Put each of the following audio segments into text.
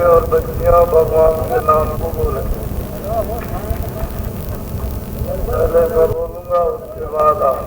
और बच्चियां भगवान के नाम को बोले। पहले मैं बोलूंगा, उसके बाद आप।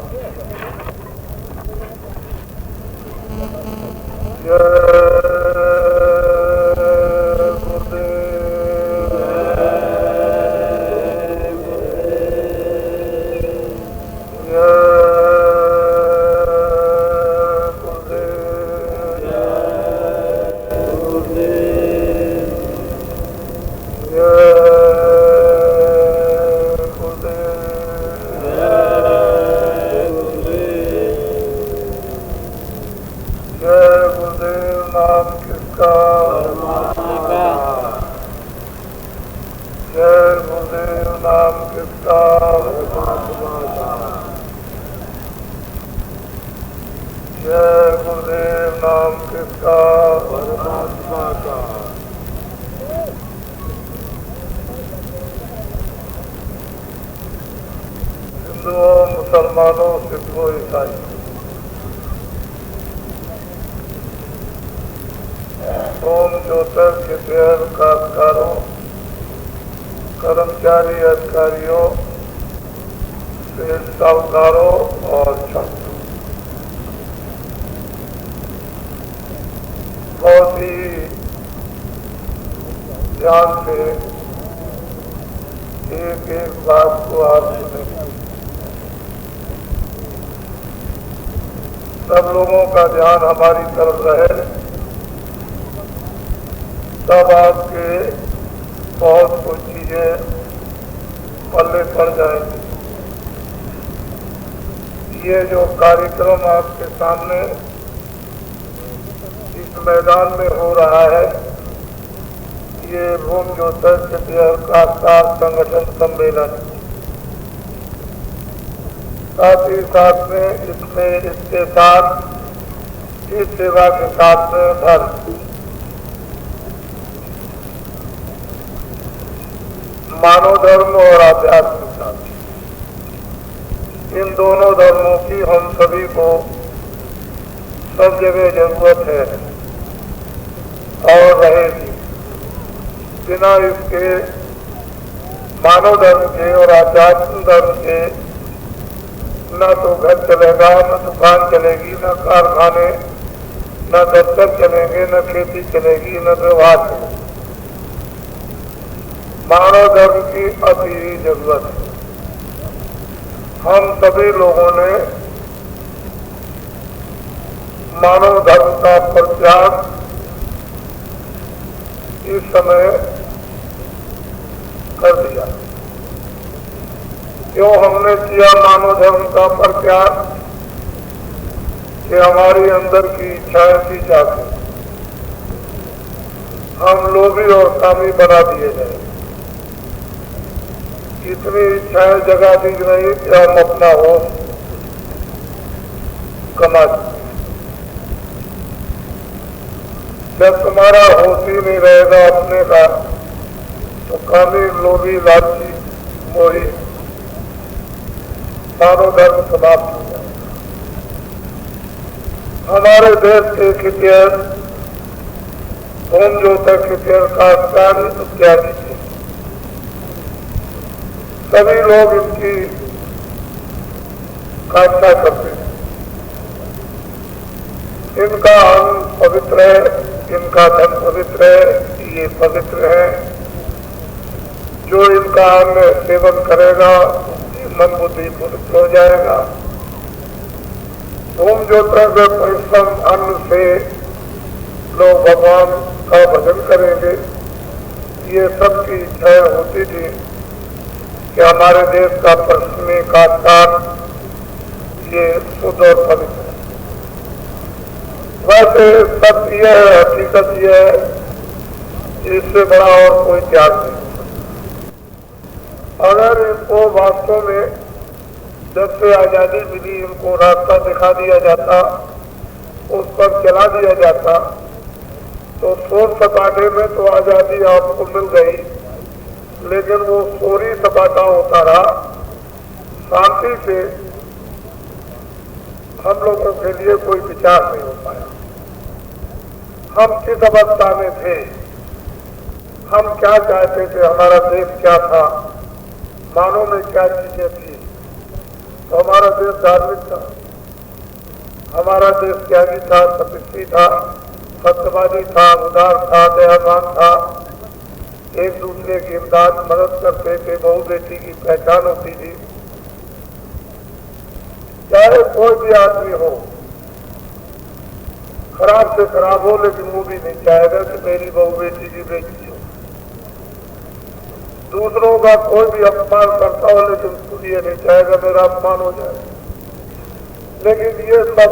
हिंदुओं, मुसलमानों, सिखों, ईसाई ओम ज्योतिष खेतिहर काश्तकारों, कर्मचारी अधिकारियों, सेठ साहूकारों और छात्रों, बहुत ही ध्यान से एक एक बात को आप सुनेंगे। सब लोगों का ध्यान हमारी तरफ रहे, तब आपके बहुत कुछ चीजें पल्ले पड़ जाएंगी। ये जो कार्यक्रम आपके सामने इस मैदान में हो रहा है, ये ओम ज्योतिष खेतिहर काश्तकार संगठन सम्मेलन, साथ ही साथ में इसमें इसके साथ इस सेवा के साथ में धर्म, मानव धर्म और आध्यात्मिक धर्म, इन दोनों धर्मों की हम सभी को सब जगह जरूरत है और रहेगी। बिना इसके मानव धर्म के और आध्यात्मिक धर्म के न तो घर चलेगा, न दुकान चलेगी, न कारखाने, न दफ्तर चलेंगे, न खेती चलेगी, न व्यवहार चलेगा। मानव धर्म की अति ही जरूरत है। हम सभी लोगों ने मानव धर्म का प्रचार इस समय कर दिया। क्यों हमने किया मानव धर्म का प्रचार? कि हमारी अंदर की इच्छाएं थी जाती, हम लोभी और कामी बना दिए गए। इतनी इच्छाएं जगा दी गई कि हम अपना होश कमा सकते। जब तुम्हारा होश ही नहीं रहेगा अपने का, तो कामी, लोभी, लालची, मोही मानव धर्म समाप्त हो जाएगा। हमारे देश के खेतिहर, ओम ज्योतिष खेतिहर काश्तकार इत्यादि थे, सभी लोग इनकी कामना करते हैं। इनका अन्न पवित्र है, इनका धन पवित्र है, ये पवित्र है। जो इनका अन्न सेवन करेगा मन बुद्धि पवित्र हो जाएगा। ओम ज्योतिष के परिश्रम अन्न से लोग भगवान का भजन करेंगे। ये सबकी इच्छाएं होती थी कि हमारे देश का पश्चिमी काश्तकार ये शुद्ध और पवित्र है। वैसे सत्य यह है, हकीकत यह है, इससे बड़ा और कोई त्याग नहीं। अगर इनको वास्तव में जब से आजादी मिली इनको रास्ता दिखा दिया जाता, उस पर चला दिया जाता, तो शोर सपाटे में तो आजादी आपको मिल गई, लेकिन वो शोरी सपाटा होता रहा। शांति से हम लोगों के लिए कोई विचार नहीं हो पाया। हम किस अवस्था में थे हम क्या चाहते थे, हमारा देश क्या था, मानव में क्या चीजें थी। तो हमारा देश धार्मिक था, हमारा देश त्यागी था, तपस्वी था, सत्यवादी था, उदार था, दयावान था, एक दूसरे की इमदाद मदद करते थे, बहू बेटी की पहचान होती थी। चाहे कोई भी आदमी हो, खराब से खराब हो, लेकिन वो भी नहीं चाहेगा कि मेरी बहू बेटी की बेटी हो। दूसरों का कोई भी अपमान करता हो, लेकिन उसको ये नहीं चाहेगा मेरा अपमान हो जाए। लेकिन ये सब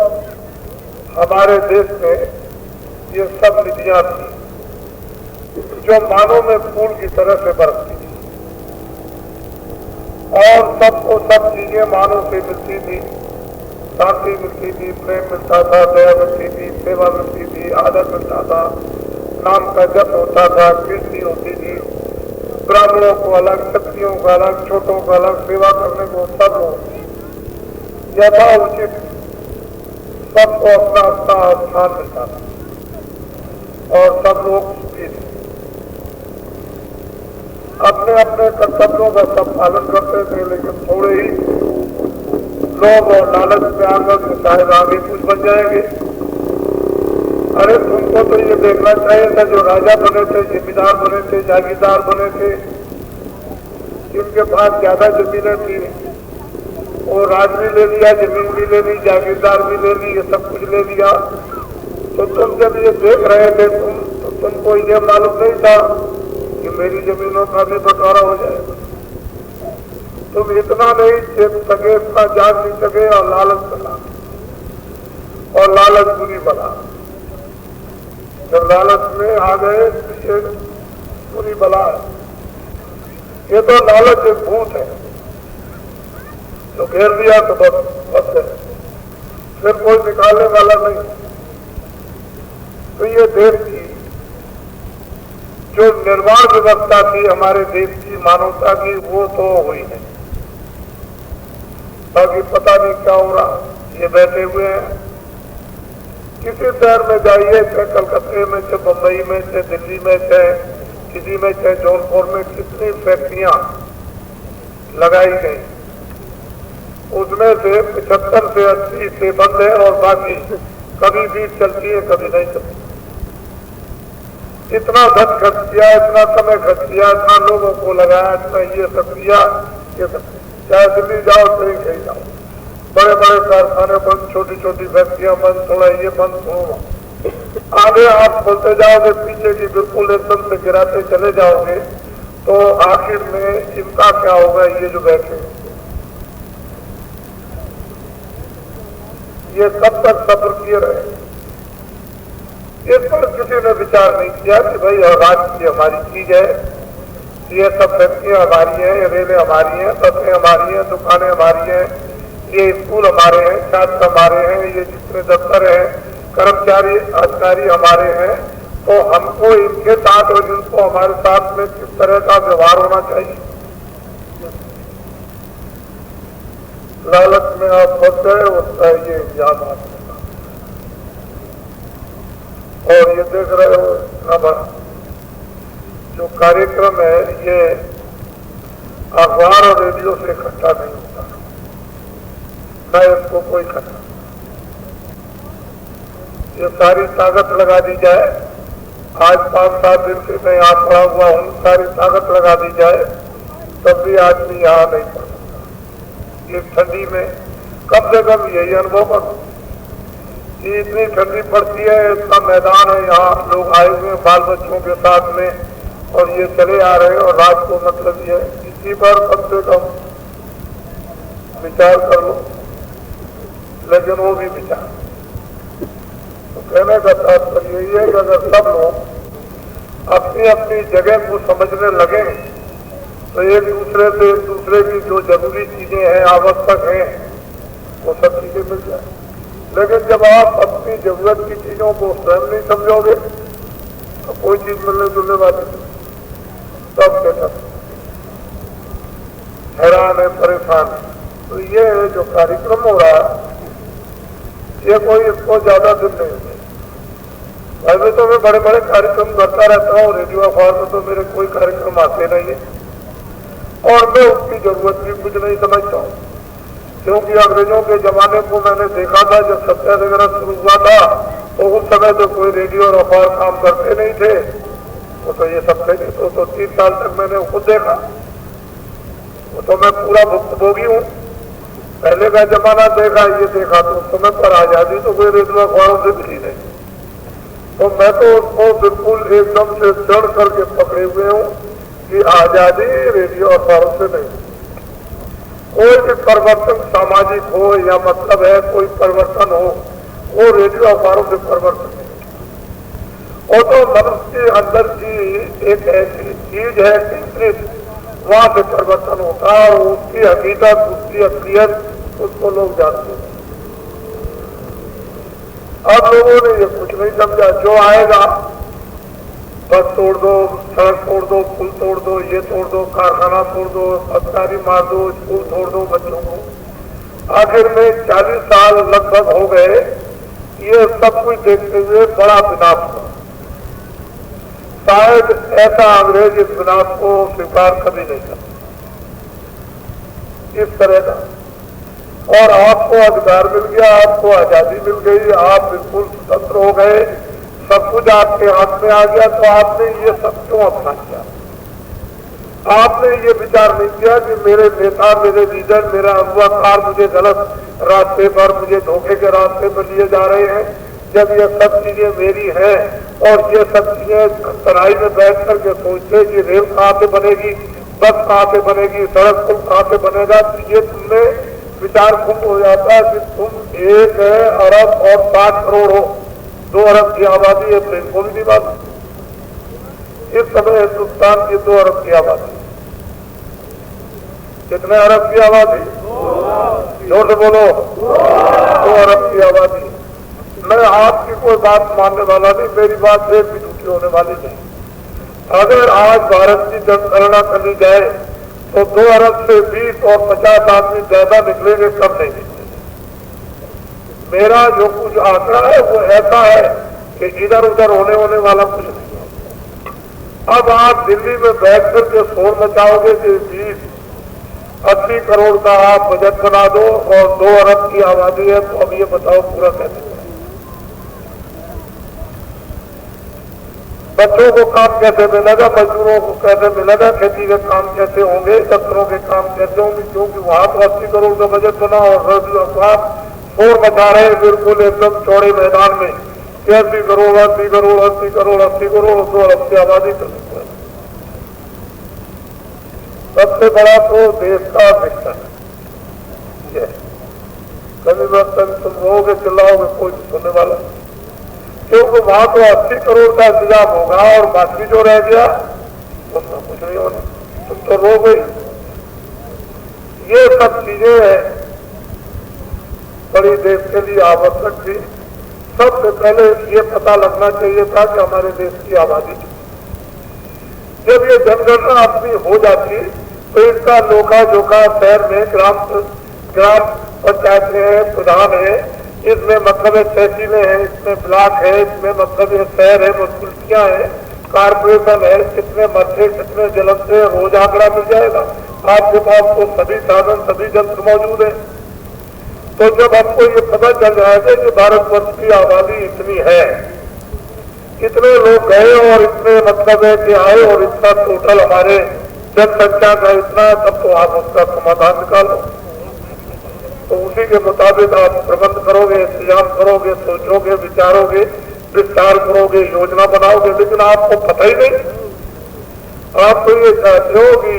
हमारे देश में ये सब विधियां थी जो मानव में फूल की तरह से बरसती थी, और सबको सब चीजें मानव से मिलती थी। शांति मिलती थी, प्रेम मिलता था, दया मिलती थी, सेवा मिलती थी, आदर मिलता था, नाम का जप होता था, कीर्ति होती थी। ब्राह्मणों को अलग, क्षत्रियों को अलग, छोटों को अलग, सेवा करने को सब लोग यथा उचित सबको अपना अपना स्थान मिलता था और सब लोग सुखी थे। अपने अपने कर्तव्यों का सब पालन करते थे, लेकिन थोड़े ही लोग और लालच में आकर के शायद आगे कुछ बन जाएंगे। अरे तुमको तो ये देखना चाहिए था, जो राजा बने थे, जमींदार बने थे, जागीरदार बने थे, जिनके पास ज्यादा जमीनें थी, वो राज भी ले लिया, जमीन भी ले ली, जागीरदार भी ले ली, ये सब कुछ ले लिया। तो तुम जब ये देख रहे थे, तो तुमको ये मालूम नहीं था कि मेरी जमीनों का भी बंटवारा हो जाएगा। तुम इतना नहीं चेत सके, इतना जान नहीं सके, और लालच बना, और लालच बुरी बना। जब लालच में आ गए तो ये बुरी बला है। ये तो लालच एक भूत है, तो घेर दिया तो बस है, फिर कोई निकालने वाला नहीं। तो ये देश की जो निर्माण व्यवस्था थी हमारे देश की, मानवता की, वो तो हुई नहीं। बाकी पता नहीं क्या हो रहा। ये बैठे हुए हैं, किसी शहर में जाइए, चाहे कलकत्ते में, चाहे बम्बई में, चाहे दिल्ली में, चाहे किसी में, चाहे जौनपुर में, कितनी फैक्ट्रियां लगाई गई, उसमें से 75 से 80 से बंद है, और बाकी कभी भी चलती है, कभी नहीं चलती। इतना धन खर्च किया, इतना समय खर्च किया, इतना लोगों को लगाया, इतना ये सब किया, ये सब। चाहे दिल्ली जाओ, कहीं कहीं जाओ, बड़े बड़े कारखाने बंद, छोटी छोटी फैक्ट्रियां बंद, थोड़ा ये बंद, थोड़ा आगे आप बोलते जाओगे, पीछे की बिल्कुल एकदम से गिराते चले जाओगे, तो आखिर में इनका क्या होगा। ये जो बैठे, ये कब तक सब्र किए रहे। इस पर किसी ने विचार नहीं किया कि भाई राज्य की हमारी चीज है, ये सब फैक्ट्रियां हमारी हैं, ये रेलें हमारी हैं, बसें हमारी हैं, दुकानें हमारी हैं, ये स्कूल हमारे हैं, छात्र हमारे हैं, ये जितने दफ्तर हैं, कर्मचारी अधिकारी हमारे हैं। तो हमको इनके साथ और इनको हमारे साथ में किस तरह का व्यवहार होना चाहिए। लालच में आप फंस गए, उसका ये याद आता। और ये देख रहे हो इतना बड़ा जो कार्यक्रम है, ये अखबार और रेडियो से इकट्ठा नहीं होता, न इसको कोई करना। ये सारी ताकत लगा दी जाए, आज 5-7 दिन से मैं यहाँ पड़ा हुआ हूँ, सारी ताकत लगा दी जाए, तब भी आदमी यहाँ नहीं पड़ सकता। ये ठंडी में कम से कम यही अनुभव करो कि इतनी ठंडी पड़ती है, इतना मैदान है, यहाँ लोग आए हुए हैं बाल बच्चों के साथ में, और ये चले आ रहे हैं, और रात को मतलब ये इसी पर कम से कम विचार कर लो। लेकिन वो भी विचार, तो कहने का तात्पर्य यही है कि अगर सब लोग अपनी अपनी जगह को समझने लगे, तो एक दूसरे की जो जरूरी चीजें हैं, आवश्यक हैं, वो सब चीजें मिल जाए। लेकिन जब आप अपनी जरूरत की चीजों को स्वयं नहीं समझोगे, तो कोई चीज मिलने जुलने वाली नहीं। सब के सब हैरान है, परेशान है। तो ये जो कार्यक्रम हो रहा है, ये कोई इसको ज्यादा दिन नहीं है, वैसे तो मैं बड़े बड़े कार्यक्रम करता रहता हूँ, रेडियो अखबार में तो मेरे कोई कार्यक्रम आते नहीं है और मैं उसकी जरूरत भी कुछ नहीं समझता हूँ, क्योंकि अंग्रेजों के जमाने को मैंने देखा था जब सत्याग्रह शुरू हुआ था तो उस समय तो कोई रेडियो और अखबार काम करते नहीं थे, वो तो ये सब थे। तो 30 साल तक मैंने खुद देखा, वो तो मैं पूरा भुक्तभोगी हूँ। पहले का जमाना देखा, ये देखा तो उस समय पर आजादी तो कोई रेडियो अखबारों से मिली नहीं, तो मैं तो उसको बिल्कुल एकदम से चढ़ करके पकड़े हुए हूँ कि आजादी रेडियो अखबारों से नहीं। कोई भी परिवर्तन सामाजिक हो या मतलब है कोई परिवर्तन हो, वो रेडियो अखबारों से परिवर्तन नहीं। वो तो मनुष्य के अंदर की एक ऐसी चीज है केंद्रित, वहां से परिवर्तन होता है और उसकी हकीकत, उसकी असलियत उसको लोग जानते हैं। अब लोगों ने ये कुछ नहीं समझा, जो आएगा बस तोड़ दो, सड़क तोड़ दो, पुल तोड़ दो, ये तोड़ दो, कारखाना तोड़ दो, अस्पताल मार दो, स्कूल तोड़ दो बच्चों को। आखिर में 40 साल लगभग हो गए, ये सब कुछ देखते हुए बड़ा विनाश हुआ। शायद ऐसा अंग्रेज इस विनाश को स्वीकार कभी नहीं कर इस तरह का। और आपको अधिकार मिल गया, आपको आजादी मिल गई, आप बिल्कुल स्वतंत्र हो गए, सब कुछ आपके हाथ में आ गया, तो आपने ये सब क्यों अपना किया? आपने ये विचार नहीं किया कि मेरे नेता, मेरे लीडर, मेरा अगुवा कार मुझे गलत रास्ते पर, मुझे धोखे के रास्ते पर लिए जा रहे हैं। जब ये सब चीजें मेरी हैं और ये सब चीजें तराई में बैठ करके सोचते कि रेल कहाँ से बनेगी, बस कहाँ से बनेगी, सड़क पुल कहाँ से बनेगा, तो ये तुमने विचार खुद हो जाता है कि तुम 1 अरब और 60 करोड़ हो, 2 अरब की आबादी है, तो इनको भी नहीं बात। इस समय हिंदुस्तान की 2 अरब की आबादी, कितने अरब की आबादी? जोर से बोलो, 2 अरब की आबादी। मैं आपकी कोई बात मानने वाला नहीं, मेरी बात एक भी झूठी होने वाली नहीं। अगर आज भारत की जनगणना कर ली जाए तो 2 अरब से 20 और 50 आदमी ज्यादा निकलेंगे, कम नहीं निकलेंगे। मेरा जो कुछ आंकड़ा है वो ऐसा है कि इधर उधर होने वाला कुछ नहीं है। अब आप दिल्ली में बैठ करके शोर मचाओगे कि 20-80 करोड़ का आप बजट बना दो और 2 अरब की आबादी है, तो अब ये बताओ पूरा कैसे? बच्चों को काम कैसे मिलेगा, मजदूरों को कैसे मिलेगा, खेती के काम कैसे होंगे, दफ्तरों के काम कैसे होंगे? क्योंकि वहां तो 80 करोड़ का बजट बना और रेडियो अखबार शोर मचा रहे बिल्कुल एकदम चौड़े मैदान में 80 करोड़ 80 करोड़ 80 करोड़ 80 करोड़ 2 अरब की आबादी कर सकते हैं। सबसे बड़ा तो देश का विकसन है। कभी बर्तन तुम रोगे चिल्लाओगे, कोई सुनने वाला नहीं, क्योंकि वहां तो 80 करोड़ का इंतजाम होगा और बाकी जो रह गया उसमें कुछ नहीं होना, तुम तो रो गई। ये सब चीजें बड़ी देश के लिए आवश्यक थी। सबसे पहले ये पता लगना चाहिए था कि हमारे देश की आबादी कितनी। जब ये जनगणना अपनी हो जाती तो इसका लोका जोखा शहर में ग्राम पंचायत में प्रधान है, इसमें मतलब तहसीलें हैं, इसमें ब्लॉक है, इसमें मतलब ये शहर है, मुंसिपलिटियां हैं, कारपोरेशन है, कितने मध्य कितने जलन से रोज आंकड़ा मिल जाएगा। आपके पास तो सभी साधन सभी यंत्र मौजूद है। तो जब हमको ये पता चल जाएगा कि भारतवर्ष की आबादी इतनी है, कितने लोग गए और इतने मतलब है कि आए और इतना टोटल हमारे जनसंख्या का इतना है, तब तो आप उसका समाधान निकालो। तो उसी के मुताबिक आप प्रबंध करोगे, इंतजाम करोगे, सोचोगे, विचारोगे, विस्तार करोगे, योजना बनाओगे। लेकिन आपको पता ही नहीं, आप तो ये चाहते हो कि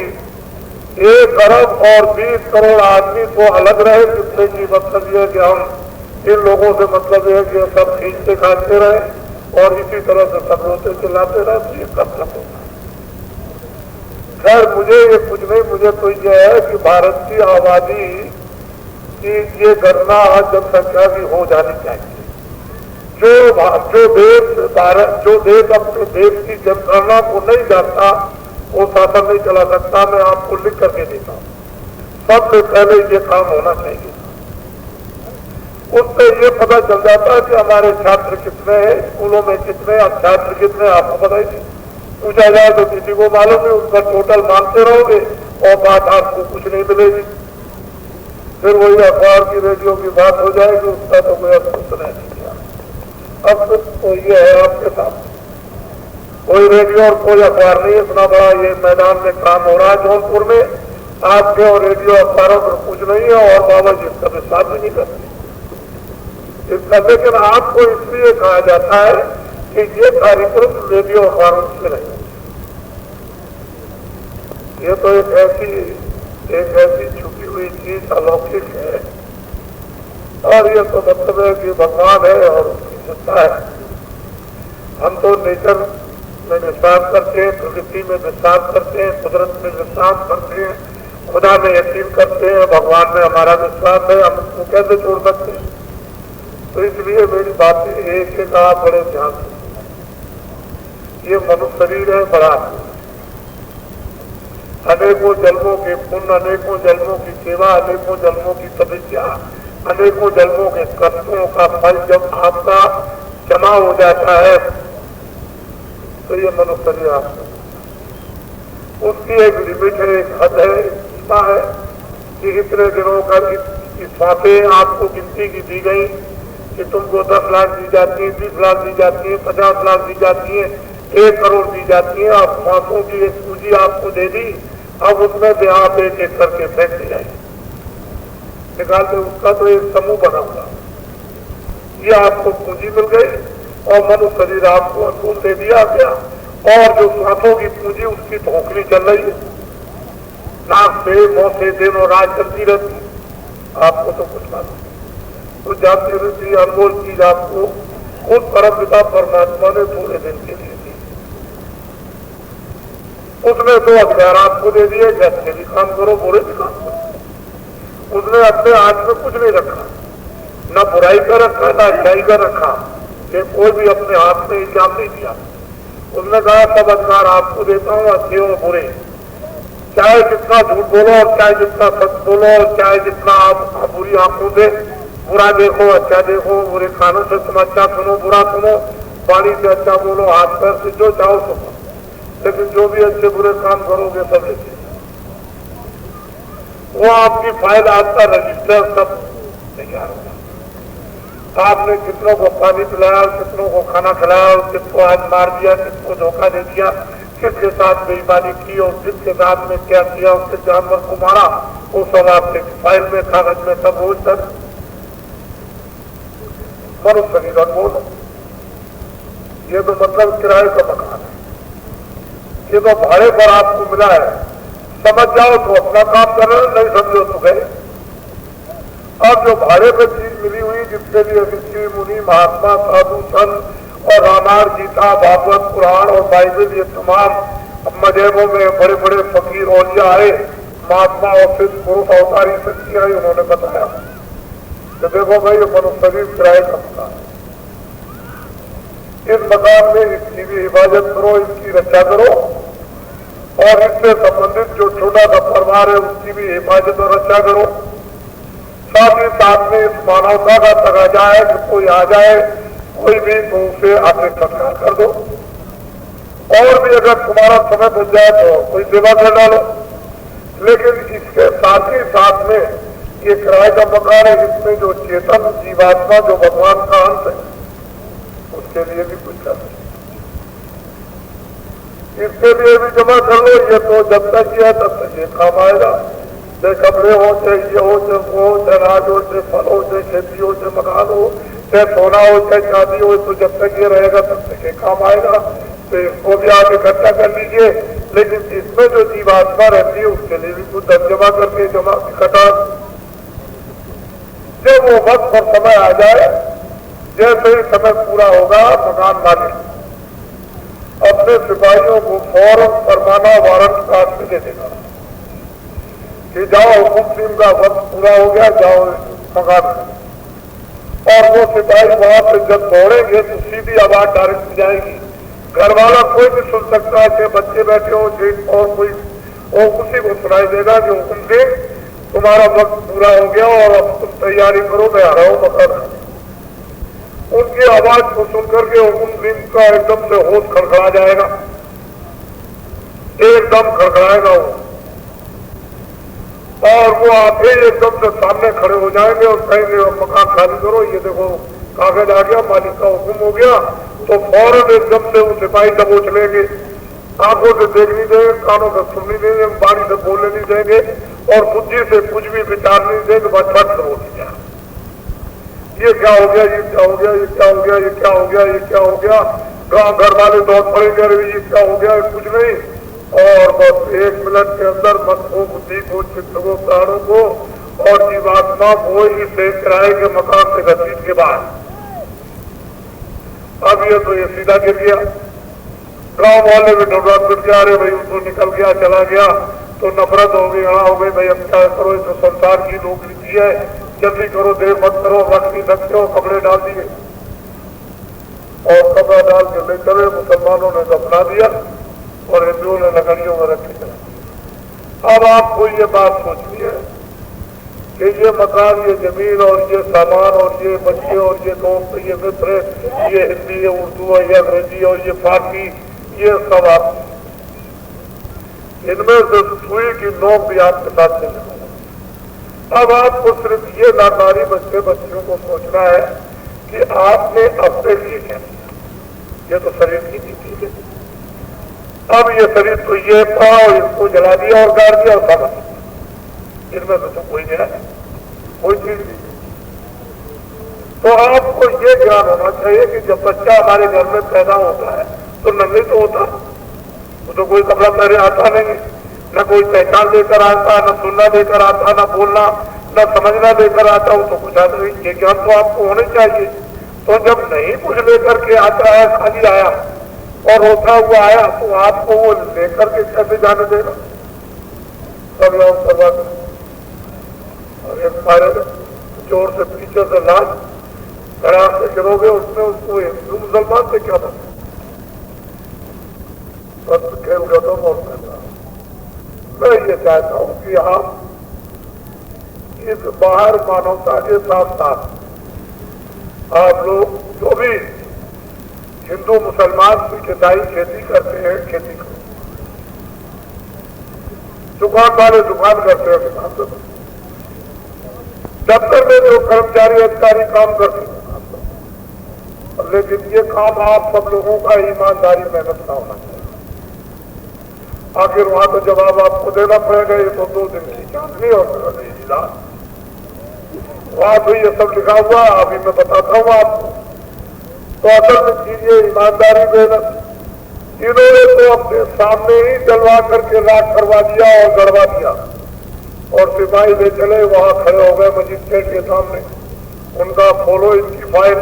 1 अरब और 20 करोड़ आदमी को अलग रहे, जिससे कि मतलब ये कि हम इन लोगों से मतलब ये कि सब खींचते खाते रहे और इसी तरह से सब रोते चिल्लाते रहे, तो ये कब तक होगा? खैर मुझे ये कुछ नहीं, मुझे तो ये है कि भारत की आबादी की ये गणना जनसंख्या की हो जानी चाहिए। जो देश अपने देश की जनगणना को नहीं जानता वो शासन नहीं चला सकता। मैं आपको लिख करके देता हूँ, सबसे पहले ये काम होना चाहिए। उससे ये पता चल जाता है कि हमारे छात्र कितने हैं, स्कूलों में कितने, अब छात्र कितने आपको पता ही नहीं। पूछा जाए तो किसी को मालूम है, उसका टोटल मानते रहोगे और बात आपको कुछ नहीं मिलेगी। फिर वही अखबार की, रेडियो की बात हो जाएगी, उसका तो कोई अफसोस नहीं किया। अब तो ये है आपके साथ, कोई रेडियो और कोई अखबार नहीं, इतना बड़ा ये मैदान में काम हो रहा है जौनपुर में, आपके और रेडियो अखबारों पर कुछ नहीं है और बाबा जी इसका विश्वास भी नहीं करते इसका। लेकिन आपको इसलिए कहा जाता है कि ये कार्यक्रम रेडियो अखबारों से नहीं, ये तो एक ऐसी छुपी हुई चीज अलौकिक है, और ये तो मतलब है कि भगवान है और उसकी सत्ता है। हम तो नेचर में विश्वास करते हैं, प्रकृति में विश्वास करते हैं, कुदरत में विश्वास करते हैं, खुदा में यकीन करते हैं, भगवान में हमारा विश्वास है, हम उसको कैसे छोड़ सकते हैं। तो इसलिए मेरी बातें एक एक आप बड़े ध्यान से, ये मनुष्य शरीर है बड़ा, अनेकों जन्मों के पुण्य, अनेकों जन्मों की सेवा, अनेकों जन्मों की तपस्या, अनेकों जन्मों के कष्टों का फल जब आपका जमा हो जाता है तो ये मनुष्य शरीर आपको, उसकी एक लिमिट है, एक हद है, सीमा है कि इतने दिनों का इस बातें आपको गिनती की दी गई कि तुमको 10 लाख दी जाती है, 20 लाख दी जाती है, 50 लाख दी जाती है, 1 करोड़ दी जाती है। अब सांसों की एक पूंजी आपको दे दी, अब उसमें से आप एक एक करके फेंक दे जाएंगे, निकालते, उसका तो एक समूह बना हुआ, ये आपको पूंजी मिल गई और मनुष्य शरीर आपको अनुकूल दे दिया गया, और जो सांसों की पूंजी उसकी धोखली चल रही है, नाक से मुंह से दिन और रात चलती रहती, आपको तो कुछ मालूम। तो जानती रहती अनमोल चीज आपको खुद परम पिता परमात्मा ने थोड़े दिन के लिए दी, उसने तो अख्तियार आपको दे दिए कि अच्छे भी काम करो, बुरे भी काम करो। उसने अपने हाथ में कुछ नहीं रखा, न बुराई का रखा न अच्छाई का रखा, कि कोई भी अपने हाथ में इल्जाम नहीं दिया। उसने कहा सब अधिकार आपको देता हूँ, अच्छे और बुरे, चाहे जितना झूठ बोलो और चाहे जितना सच बोलो और चाहे जितना आप बुरी आंखों से बुरा देखो, अच्छा देखो, बुरे कानों से तुम अच्छा सुनो, बुरा सुनो, वाणी से अच्छा बोलो, हाथ पैर से जो चाहो सुनो, लेकिन जो भी अच्छे बुरे काम करोगे सब लेते, वो आपकी फाइल, आपका रजिस्टर सब तैयार होगा। आपने कितनों को पानी पिलाया, कितनों को खाना खिलाया, किसको आज मार दिया, किसको धोखा दे दिया, किसके साथ बेईमानी की और किसके साथ में क्या किया, उसके जानवर को मारा, वो सब आपके फाइल में, कागज में सब रोज तक। मनुष्य शरीर अनमोल, ये तो मतलब किराए का मकान है, ये तो भाड़े पर आपको मिला है, समझ जाओ तो अपना काम कर रहे, नहीं समझो तो गए। अब जो भाड़े पर चीज मिली हुई, जिसके लिए ऋषि मुनि महात्मा साधु संत और रामायण गीता भागवत पुराण और बाइबल, ये तमाम मजहबों में बड़े बड़े फकीर औलिया आए, महात्मा और फिर पुरुष अवतारी शक्ति आई, उन्होंने बताया कि देखो भाई ये मनुष्य शरीर किराए का मकान, इस मकान में इसकी भी हिफाजत करो, इसकी रक्षा करो, और इससे संबंधित जो छोटा सा परिवार है उसकी भी हिफाजत और रक्षा करो। साथ ही साथ में इस मानवता का तकाजा है कि कोई आ जाए, कोई भी तो उसे आके सत्कार कर दो, और भी अगर तुम्हारा समय बच जाए तो कोई सेवा कर डालो। लेकिन इसके साथ ही साथ में ये किराए का मकान है, जिसमें जो चेतन जीवात्मा, जो भगवान का अंश है, उसके लिए भी कुछ कर, इसके लिए भी जमा कर लो। ये तो जब तक किया तब तक ये काम आएगा, चाहे कपड़े हो, चाहे ये हो, चाहे वो हो, चाहे अनाज हो, चाहे फल हो, चाहे खेती हो, चाहे मकान हो, चाहे सोना हो, चाहे चांदी हो, तो जब तक ये रहेगा तब तक ये काम आएगा। तो इसको भी आप इकट्ठा कर लीजिए, लेकिन इसमें जो जीवात्मा रहती है उसके लिए भी कुछ धन जमा करके जमा इकट्ठा, जब वो वक्त पर समय आ जाए, जैसे ही समय पूरा होगा, मकान मालिक अपने सिपाहियों को फौरन फरमाना वारंट काट के दे देगा कि जाओ, हुकुम सिंह का वक्त पूरा हो गया, जाओ मकान। और वो सिपाही वहां से जब दौड़ेंगे तो सीधी आवाज डायरेक्ट जाएगी, घर वाला कोई भी सुन सकता है, चाहे बच्चे बैठे हो, और कोई और उसी को सुनाई देगा कि हुकुम दे, तुम्हारा वक्त पूरा हो गया और अब तुम तैयारी करो, मैं आ रहा हूं मकान। उनकी आवाज को सुनकर के हुकुम का एकदम से होश खड़खड़ा जाएगा, एकदम खड़खड़ाएगा वो, और वो आते ही एकदम से सामने खड़े हो जाएंगे और कहेंगे मकान खाली करो, ये देखो कागज आ गया, मालिक का हुक्म हो गया। तो फौरन एकदम से वो सिपाही दबोच लेंगे, आंखों से देख नहीं देंगे, कानों से सुन नहीं देंगे, बाणी से बोलने नहीं देंगे और बुद्धि से कुछ भी विचार नहीं देंगे, बस फट से बोल दिया ये क्या हो गया, ये क्या हो गया, ये क्या हो गया, ये क्या हो गया, ये क्या हो गया। गांव घर वाले दौड़ पड़ेंगे, ये क्या हो गया, कुछ नहीं। और बस 1 मिनट के अंदर मन को, बुद्धि को, चित्त को, प्राणों को और जीवात्मा को ही से किराए के मकान से घसीट के बाद अब ये तो ये सीधा गिर गया। गांव वाले भी ढूंढा फिर जा रहे, भाई उसको निकल गया, चला गया तो नफरत हो गई, हाँ हो गई, भाई अब क्या करो, ये तो संसार की लोक रीति है, जल्दी करो, देर मत करो, रख नहीं सकते हो। कपड़े डाल दिए और कपड़ा डाल के ले चले, मुसलमानों ने दफना दिया और हिंदुओं ने लकड़ियों में रखे चला। अब आपको ये बात सोचनी है कि ये मकान, ये जमीन और ये सामान और ये बच्चे और ये दोस्त, ये मित्र, ये हिंदी, ये उर्दू और ये अंग्रेजी और ये फारसी, ये सब आप इनमें से सुई की नोक भी आपके साथ चले। अब आपको सिर्फ ये नादारी बच्चों को सोचना है कि आपने अपने लिए क्या किया, ये तो शरीर की नीति है। अब ये शरीर तो ये पाओ, इसको जला दिया और गाड़ दिया और खाना, इनमें तो कोई नहीं है, कोई चीज नहीं। तो आपको ये ज्ञान होना चाहिए कि जब बच्चा हमारे घर में पैदा होता है तो नंगे तो होता, वो तो कोई कपड़ा पहने आता नहीं, न कोई पहचान लेकर आता, न सुनना लेकर आता, न बोलना, न समझना लेकर आता, वो तो कुछ आता नहीं। ये ज्ञान तो आपको होने चाहिए। तो जब नहीं कुछ लेकर के आता है, खाली आया और रोता हुआ आया, तो आपको वो लेकर के कैसे जाने देगा। सब लोग करवा और एक मारे जोर से पीछे से लाश खड़ा से गिरोगे, उसमें उसको हिंदू मुसलमान से क्या बता, सब खेल खत्म। और मैं ये चाहता हूं कि आप इस बाहर मानवता के साथ साथ आप लोग जो भी हिंदू मुसलमान की ईसाई खेती करते हैं, खेती करो। दुकान वाले दुकान करते हैं, दुकान करो। दफ्तर में जो कर्मचारी अधिकारी काम करते हैं, लेकिन ये काम आप सब लोगों का ईमानदारी मेहनत का होना चाहिए। आखिर वहां तो जवाब आपको देना पड़ेगा, ये तो 2 दिन की चांदनी और इजलास, वहां तो ये सब लिखा हुआ, अभी मैं बताता हूँ आपको। तो असल में कीजिए ईमानदारी मेहनत। इन्होंने तो अपने सामने ही जलवा करके राख करवा दिया और गड़वा दिया, और सिपाही ले चले, वहां खड़े हो गए मजिस्ट्रेट के सामने। उनका खोलो इनकी फाइल,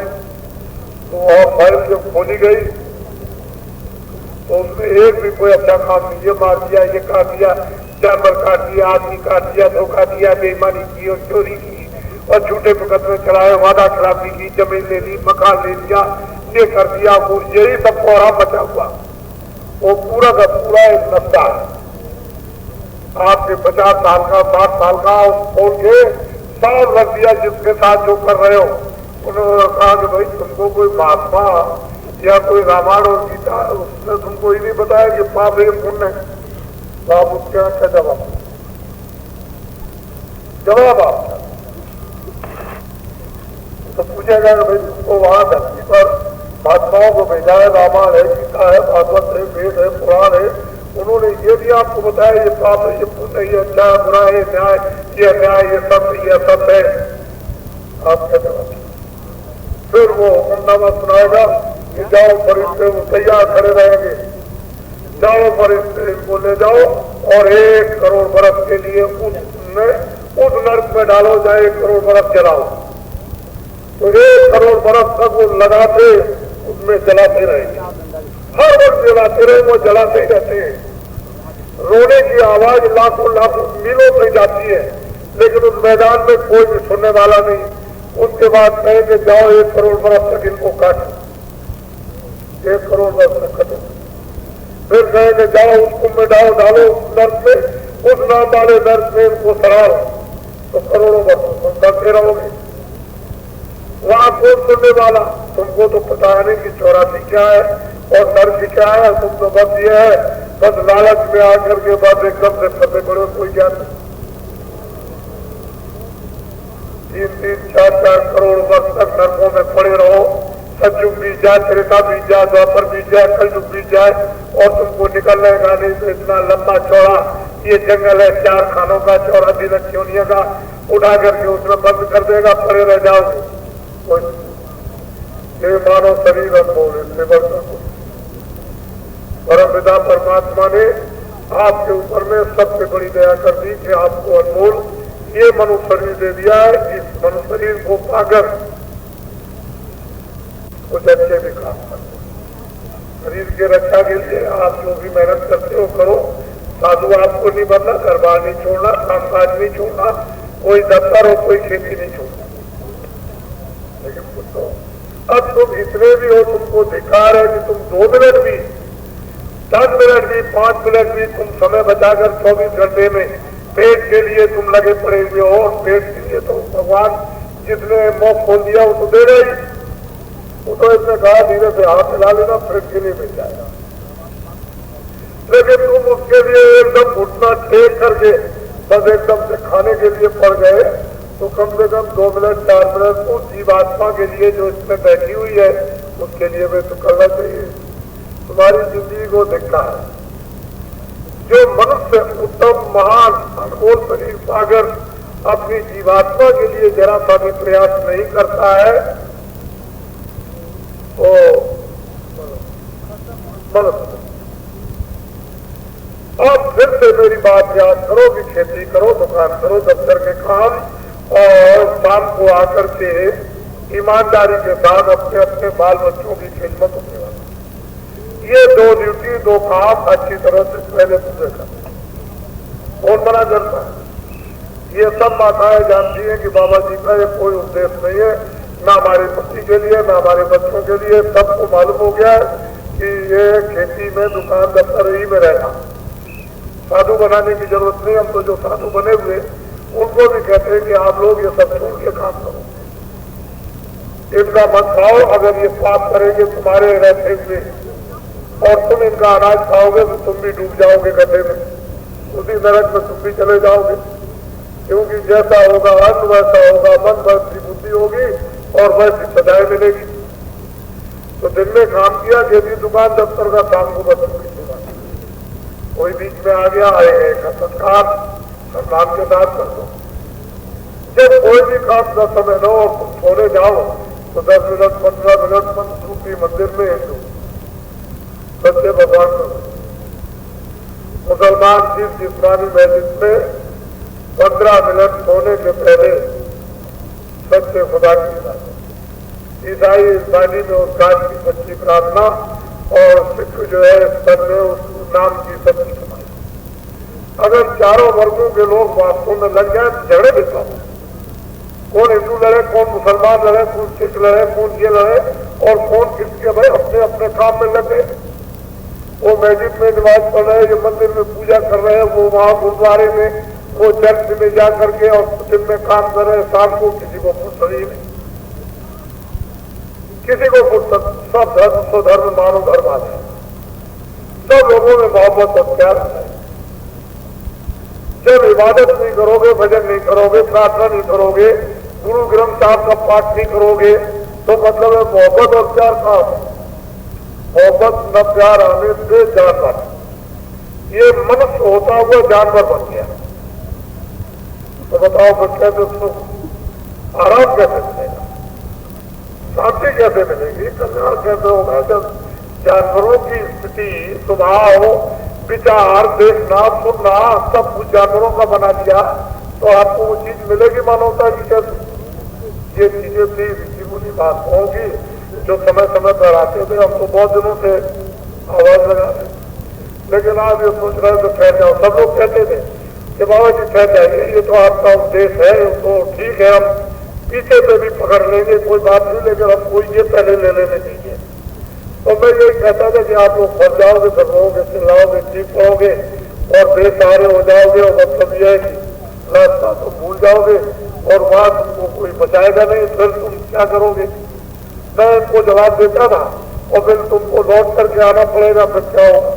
तो वह फाइल जब खोली गई तो उसमें एक भी कोई अच्छा काम नहीं, ये मार दिया, ये काट दिया, जानवर काट दिया, आदमी काट दिया, धोखा दिया, बेईमानी की और चोरी की और झूठे मुकदमे चलाए, वादा खिलाफी की, जमीन ले ली, मकान ले लिया, ये कर दिया, वो यही सब कोहरा मचा हुआ। वो पूरा का पूरा एक नक्शा है। आपके 50 साल का, 60 साल का खोल के सब रख दिया, जिसके साथ जो कर रहे हो। उन्होंने कहा कि भाई तुमको कोई महात्मा या कोई रामायण और गीता, उसने तुमको ये नहीं बताया कि पाप है पुण्य है। तो आप उसके क्या जवाब आपका तो पूछेगा कि भाई तुमको वहां धरती पर महात्माओं को भेजा है, रामायण है, गीता है, भागवत है, वेद है, पुराण है, उन्होंने ये भी आपको बताया ये पाप है, ये पुण्य है, ये अच्छा है, बुरा है, न्याय, ये अन्याय, ये सब है। आप क्या जवाब? फिर वो हुक्मनामा सुनाएगा कि जाओ फरिश्ते, वो तैयार खड़े रहेंगे, जाओ फरिश्ते इनको ले जाओ और 1 करोड़ बरस के लिए उस नर्क में डालो, जाए 1 करोड़ बरस जलाओ। तो 1 करोड़ बरस तक वो लगाते उसमें जलाते रहेंगे, हर वक्त जलाते रहे, वो जलाते ही रहते हैं। रोने की आवाज लाखों मीलों तक जाती है, लेकिन उस मैदान में कोई भी सुनने वाला नहीं। उसके बाद कहेंगे जाओ 1 करोड़ बरस तक इनको काटो, 1 करोड़ बरस तक काटो। फिर कहेंगे जाओ उस कुंभ में डालो, नर्क में, उस नाम वाले नर्क में इनको सड़ाओ, तो करोड़ों वर्षों तुम करते रहोगे। वहां कौन सुनने वाला? तुमको तो पता नहीं कि 84 क्या है और नर्क क्या है। तुम तो बस ये है, बस लालच में आकर के बाद एकदम से फंसे पड़े, कोई ज्ञान नहीं। 3-3, 4-4 करोड़ वर्ष तक नरकों में पड़े रहो, सतयुग बीत जाए, त्रेता बीत जाए, द्वापर बीत जाए, कलयुग बीत जाए और तुमको निकलने का नहीं। तो इतना लंबा चौड़ा ये जंगल है, 4 खानों का चौड़ा दिन क्यों का उठा करके उसमें बंद कर देगा, पड़े रह जाओगे। ये मानव शरीर अनमोल है, परम पिता परमात्मा ने आपके ऊपर में सबसे बड़ी दया कर दी कि आपको अनमोल ये मनुष्य शरीर दे दिया है। इस मनुष्य शरीर को पाकर कुछ अच्छे भी काम करो। शरीर की रक्षा के लिए आप जो भी मेहनत करते हो करो। साधु आपको नहीं बनना, घर बार नहीं छोड़ना, कामकाज नहीं छोड़ना, कोई दफ्तर हो, कोई खेती नहीं छोड़ना। लेकिन तो अब तुम इतने भी हो, तुमको धिक्कार है कि तुम 2 मिनट भी, 10 मिनट भी, 5 मिनट भी तुम समय बचाकर 24 घंटे में पेट के लिए तुम लगे पड़े हुए हो। और पेट के लिए तो भगवान जिसने मुंह खोल दिया वो तो दे रही। वो तो इसने कहा धीरे से हाथ हिला लेना, पेट के लिए मिल जाएगा। लेकिन तुम उसके लिए एकदम घुटना टेक करके बस एकदम से खाने के लिए पड़ गए, तो कम से कम 2 मिनट 4 मिनट उस जीवात्मा के लिए जो इसमें बैठी हुई है उसके लिए भी तो करना चाहिए। तुम्हारी जिंदगी को देखता है जो मनुष्य उत्तम महान अनमोल शरीर पाकर अपनी जीवात्मा के लिए जरा सा भी प्रयास नहीं करता है, तो मनुष्य। अब फिर से मेरी बात याद करो कि खेती करो, दुकान करो, दफ्तर के काम, और शाम को आकर के ईमानदारी के साथ अपने अपने बाल बच्चों की खिदमत होने वाली। ये 2 ड्यूटी 2 काम अच्छी तरह से पहले पूरे कर। कौन मना करता है? ये सब माताएं जानती हैं कि बाबा जी का ये कोई उद्देश्य नहीं है, ना हमारे पति के लिए, ना हमारे बच्चों के लिए। सबको मालूम हो गया है कि ये खेती में, दुकान दफ्तर ही में रहना। साधु बनाने की जरूरत नहीं। हम तो जो साधु बने हुए उनको भी कहते हैं कि आप लोग ये सब छोड़ के काम करो, इनका मत खाओ। अगर ये पाप करेंगे तुम्हारे रहते हुए और तुम इनका अनाज खाओगे तो तुम भी डूब जाओगे गड्ढे में, उसी नरक में तुम भी चले जाओगे। क्योंकि जैसा होगा अन्न वैसा होगा मन, वैसी बुद्धि होगी और वैसी सजाएं मिलेगी। तो दिन में काम किया, खेती दुकान दफ्तर का, शाम को बच्चों की सेवा। कोई बीच में आ गया, आए का सत्कार सम्मान के साथ कर दो। जब कोई भी काम का समय लो और तुम सोने जाओ तो 10 मिनट 15 मिनट मंसूफी मंदिर में हिंदू सत्य भगवान करो। मुसलमान सिर्फ जिस्मानी मस्जिद में 15 मिनट सोने के पहले सत्य खुदा की बात। ईसाई इस बानी में उस काज की सच्ची प्रार्थना, और सिख जो है सब में उस नाम की सच्ची कमाई। अगर चारों वर्गों के लोग वास्तव में लग जाए तो झगड़े भी पाते। कौन हिंदू लड़े, कौन मुसलमान लड़े, कौन सिख लड़े, कौन ये लड़े, और कौन किसके भाई अपने अपने काम में लगे। वो मस्जिद में नमाज पढ़ रहे, जो मंदिर में पूजा कर रहे हैं, वो वहां गुरुद्वारे में, वो चर्च में जा करके और दिन में काम कर रहे हैं। शाम को किसी को फुर्सत ही नहीं, किसी को फुर्सत। सब धर्म स्वधर्म मानो धर्म आ जाए। सब लोगों में मोहब्बत और प्यार है। जब इबादत नहीं करोगे, भजन नहीं करोगे, प्रार्थना नहीं करोगे, गुरु ग्रंथ साहब का पाठ नहीं करोगे, तो मतलब है मोहब्बत और प्यार कहाँ है? मोहब्बत न प्यार आने से जानवर, ये मनुष्य होता हुआ जानवर बन गया। तो बताओ फिर कैसे उसको आराम कैसे मिलेगा, शांति कैसे मिलेगी, कल्याण कैसे होगा? जब जानवरों की स्थिति, स्वभाव, विचार, देखना, सुनना सब कुछ जानवरों का बना दिया, तो आपको वो चीज मिलेगी मानवता की कैसे? ये चीजें थी ऋषि मुनि महात्माओं की जो समय समय पर आते थे। हम तो बहुत दिनों से आवाज लगा रहे, लेकिन आज ये सोच रहे थे ठहर जाओ। सब लोग कहते थे कि बाबा जी ठहर जाइए, ये तो आपका उपदेश है, तो ठीक है, हम पीछे से भी पकड़ लेंगे, कोई बात नहीं, लेकिन हमको ये पहले ले लेने दीजिए। तो मैं यही कहता था कि आप लोग फंस जाओगे, फिर रोगे, चिल्लाओगे, चीख पाओगे और बेसहारे हो जाओगे। और मतलब यह है कि रास्ता तो भूल जाओगे और वहां तुमको कोई बचाएगा नहीं, फिर तुम क्या करोगे। मैं इनको जवाब देता था और फिर तुमको लौट करके आना पड़ेगा, फिर क्या होगा।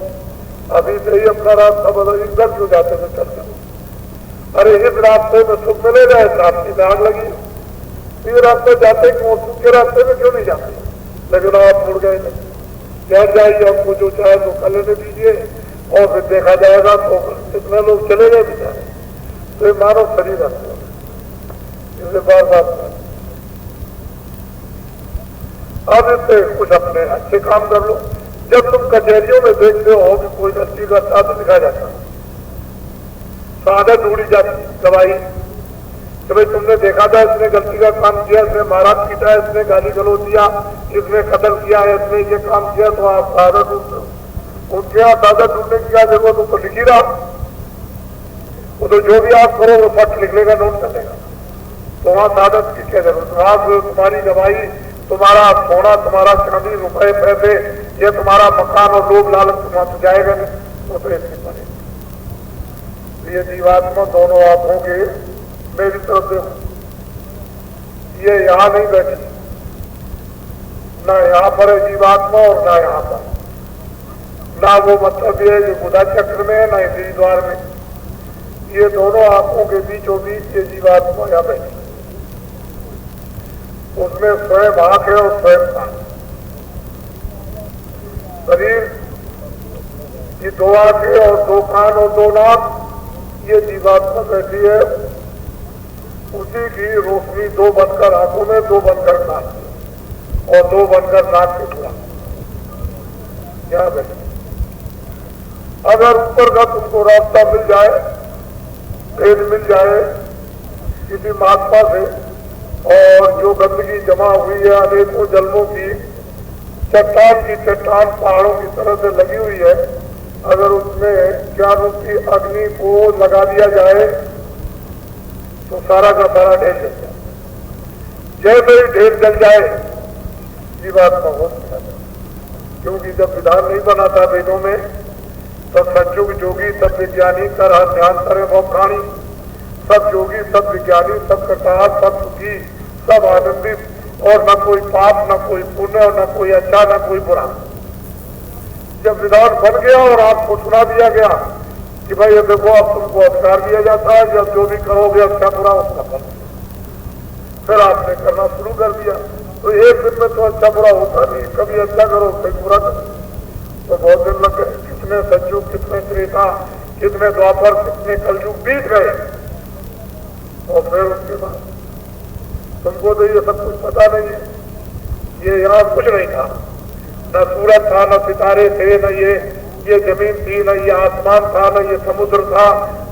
अभी से ही अपना रास्ता बदलो, इधर क्यों जाते थे चल जाओ। अरे इस रास्ते में सुख मिलेगा, इस रास्ते में आग लगी, इस रास्ते जाते क्यों, सुख के रास्ते में क्यों नहीं जाते। लेकिन आप मुड़ गए नहीं, क्या जाइए, हमको जो चाहे तो कर लेने दीजिए और फिर देखा जाएगा। तो कितने लोग चले गए बेचारे, तो ये मानव शरीर है, इसे बार बार अब इससे कुछ अपने अच्छे काम कर लो। जब तुम कचहरियों में देखते हो कि कोई गलती करता तो लिखा जाता, शहादत ढूंढी जाती गवाही कि भाई तुमने देखा था इसने गलती का काम किया, इसने मारा पीटा, इसने गाली गलौज दिया, इसने कत्ल किया, इसने ये काम किया, तो आप शहादत ढूंढते हो। उनके यहाँ शहादत ढूंढने की क्या जरूरत, तो लिखी रहा, वो तो जो भी आप करो वो फट लिख लेगा, नोट कर लेगा, तो वहां शहादत की क्या जरूरत। आप तुम्हारी गवाही, तुम्हारा सोना, तुम्हारा चांदी, रुपए पैसे, ये तुम्हारा मकान और लोभ लालच तुम्हारा तो जाएगा नहीं, वो तो ऐसे पड़ेगा। ये जीवात्मा दोनों आंखों के मेरी तरफ देखो, ये यहां नहीं बैठी, ना यहाँ पर है जीवात्मा और ना यहाँ पर, ना वो मतलब ये बुधा चक्र में है, ना इसी द्वार में। ये दोनों आंखों के बीचों बीच ये जीवात्मा यहाँ बैठी, उसमें स्वयं आंख है और स्वयं कान। शरीर की दो आंखें और दो कान और दो नाक, ये जीवात्मा बैठी है, उसी की रोशनी दो बनकर आंखों में, दो बनकर कान में और दो बनकर नाक के खुला यहाँ बैठी। अगर ऊपर का तुमको रास्ता मिल जाए, भेद मिल जाए किसी महात्मा से, और जो गंदगी जमा हुई है अनेकों जन्मों की, चट्टान की चट्टान पहाड़ों की तरह से लगी हुई है, अगर उसमें ज्ञान रूपी अग्नि को लगा दिया जाए तो सारा का सारा ढेर जल जाए। जैसे ही ढेर जल जाए जीवात्मा हो सकता है, क्योंकि जब विधान नहीं बना था वेदों में, सब सज्जुग जोगी सब विज्ञानी कर ध्यान करे वो प्राणी, सब जोगी सब विज्ञानी सब कृतार्थ सब सुखी सब आनंदित, और न कोई पाप न कोई पुण्य और न कोई अच्छा न कोई बुरा। जब विधान बन गया और आपको सुना दिया गया कि भाई ये देखो अब तुमको अधिकार दिया जाता है, जब जो भी करोगे अच्छा बुरा उसका फल, फिर आपने करना शुरू कर दिया। तो एक दिन में तो अच्छा बुरा होता नहीं, कभी अच्छा करो कभी बुरा करो, तो बहुत दिन लग गए। कितने सज्जुग कितने त्रेता कितने द्वापर कितने कलयुग बीत गए, और फिर उसके बाद तुमको तो ये सब कुछ पता नहीं है। ये यहाँ कुछ नहीं था, न सूरज था न सितारे थे, न ये जमीन थी, न ये आसमान था, न ये समुद्र था,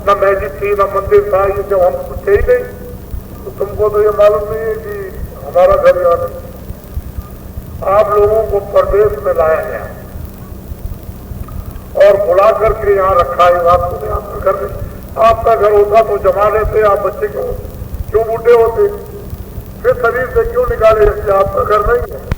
न मस्जिद थी न मंदिर था, ये जब हम कुछ थे ही नहीं, तो तुमको तो ये मालूम नहीं है कि हमारा घर यहाँ नहीं। आप लोगों को प्रदेश में लाया गया और बुला करके यहाँ रखा है, आपको आपका घर नहीं। आपका घर होता तो जमा लेते, आप बच्चे क्यों बूढ़े होते, फिर शरीर से क्यों निकाले, आपका घर नहीं है।